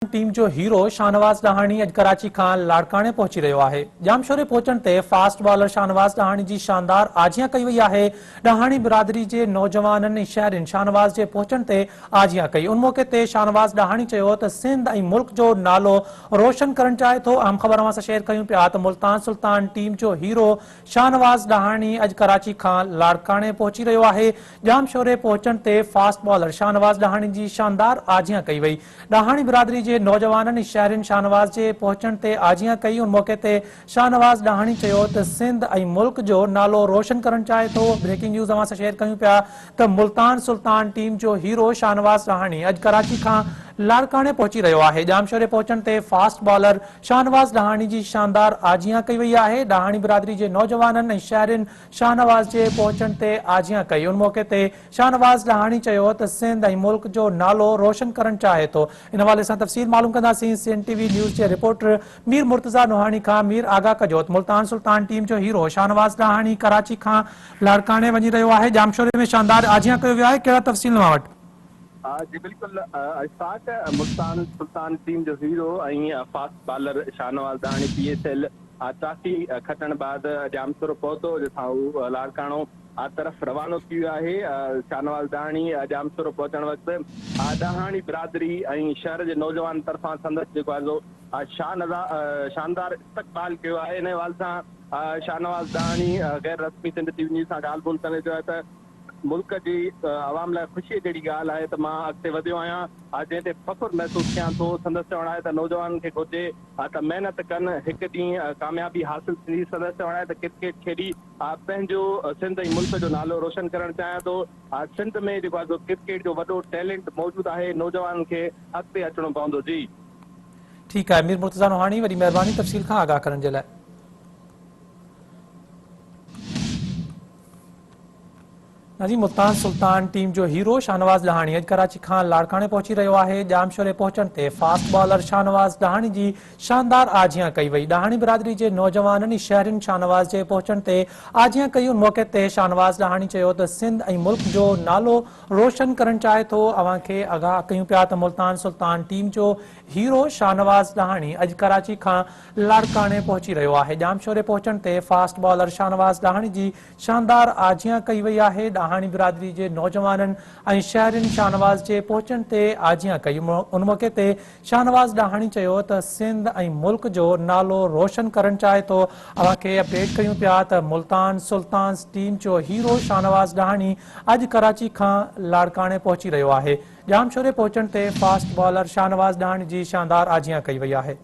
Team जो hero Shahnawaz ॾाहाणी अॼु कराची खां लाड़काणे पहुची रहियो आहे। जामशोरे पहुचण ते फास्ट बॉलर शाहनवाज़ ॾाहाणी जी शानदार आजियां कई वई आहे। ॾाहाणी बिरादरी जे नौजवाननि ऐं शहरियुनि शाहनवाज़ जे पहुचण ते आजियां कई। उन मौके ते शाहनवाज़ ॾाहाणी चयो त सिंध ऐं मुल्क जो नालो रोशन करणु चाहे थो। अहम ख़बर अवां सां शेयर कयूं पिया त मुल्तान सुल्तान टीम जो हीरो शाहनवाज़ ॾाहाणी अॼु कराची खां लाड़काणे पहुची रहियो आहे। जामशोरे पहुचण ते फास्ट बॉलर शाहनवाज़ ॾाहाणी जी शानदार आजियां कई वई। ॾाहाणी बिरादरी जे नौजवाननि शहरियुनि शाहनवाज़ जे पहुचण ते आजियां कई। उन मौके ते शाहनवाज़ ॾाहाणी चयो त सिंध ऐं मुल्क जो नालो रोशन करणु चाहे थो। ब्रेकिंग न्यूज़ अवां सां शेयर कयूं पिया त मुल्तान सुल्तान टीम जो हीरो शाहनवाज़ ॾाहाणी अॼु कराची खां लाड़काणे पहुची रहियो आहे। जामशोरे पहुचण ते फास्ट बॉलर शाहनवाज़ ॾाहाणी जी शानदार आजियां कई वई आहे। ॾाहाणी बिरादरी जे नौजवाननि ऐं शहरियुनि शाहनवाज़ जे पहुचण ते आजियां कई। उन मौके ते शाहनवाज़ ॾाहाणी चयो त सिंध ऐं मुल्क जो नालो रोशन करणु चाहे थो। इन हवाले सां तफ़सील मालूम कंदासीं CNTV न्यूज़ जे रिपोर्टर मीर मुर्तज़ा नोहानी खां। मीर आगाह कजो त मुल्तान सुल्तान टीम जो हीरो शाहनवाज़ ॾाहाणी कराची खां लाड़काणे वञी रहियो आहे। जामशोरे में शानदार आजियां कयो वियो आहे। कहिड़ा तफ़सील अवां वटि? जी बिल्कुलु इशफाक मुल्तान सुल्तान टीम जो हीरो ऐं fast bowler Shahnawaz Dahani PSL trophy खटण बाद जामशोरो पहुतो, जिथां हू लाड़काणो तरफ़ रवानो थी वियो आहे। शाहनवाज़ ॾाहाणी जामशोरो पहुचण वक़्तु ॾाहाणी बिरादरी ऐं शहर जे नौजवान तरफ़ां संदसि जेको आहे सो शानदार इस्तक़बाल कयो आहे। इन हवाले सां शाहनवाज़ ॾाहाणी गैर रस्मी सिंध TV न्यूज़ सां ॻाल्हि ॿोल करे चयो त मुल्क जी आवाम लाइ ख़ुशीअ जहिड़ी ॻाल्हि आहे त मां अॻिते वधियो आहियां, जंहिं ते फ़ख़ुरु महसूसु कयां थो। संदसि चवणु आहे त नौजवाननि खे घुरिजे त महिनत कनि, हिकु ॾींहुं कामयाबी हासिलु थींदी। संदसि चवणु आहे त क्रिकेट खेॾी पंहिंजो सिंध ऐं मुल्क जो नालो रोशन करणु चाहियां थो। सिंध में जेको आहे क्रिकेट जो वॾो टैलेंट मौजूदु आहे। नौजवाननि खे अॻिते अचिणो पवंदो। जी ठीकु आहे मीर मुर्तज़ा नोहानी, वॾी महिरबानी तफ़सील खां आगाह करण जे लाइ। जी मुल्तान सुल्तान टीम जो हीरो शाहनवाज़ ॾाहाणी अॼु कराची खां लाड़काणे पहुची रहियो आहे। जामशोरे पहुचण ते फास्ट बॉलर शाहनवाज़ ॾाहाणी जी शानदार आजियां कई वई। ॾाहाणी बिरादरी जे नौजवाननि शहरियुनि शाहनवाज़ जे पहुचण ते आजियां कई। उन मौके ते शाहनवाज़ ॾाहाणी चयो त सिंध ऐं मुल्क जो नालो रोशन करणु चाहे थो। अवां खे आगाह कयूं पिया त मुल्तान सुल्तान टीम जो हीरो शाहनवाज़ ॾाहाणी अॼु कराची खां लाड़काणे पहुची रहियो आहे। जामशोरे पहुचण ते फास्ट बॉलर शाहनवाज़ ॾाहाणी जी शानदार आजियां कई वई आहे। ॾाहाणी बिरादरी जे नौजवाननि ऐं शहरियुनि शाहनवाज़ जे पहुचण ते आजियां कई। उन मौके ते शाहनवाज़ ॾाहाणी चयो त सिंध ऐं मुल्क जो नालो रोशन करणु चाहे थो। अवां खे अपडेट कयूं पिया त मुल्तान सुल्तान टीम जो हीरो शाहनवाज़ ॾाहाणी अॼु कराची खां लाड़काणे पहुची रहियो आहे। जामशोरे पहुचण ते फास्ट बॉलर शाहनवाज़ ॾाहाणी जी शानदार आजियां कई वई आहे।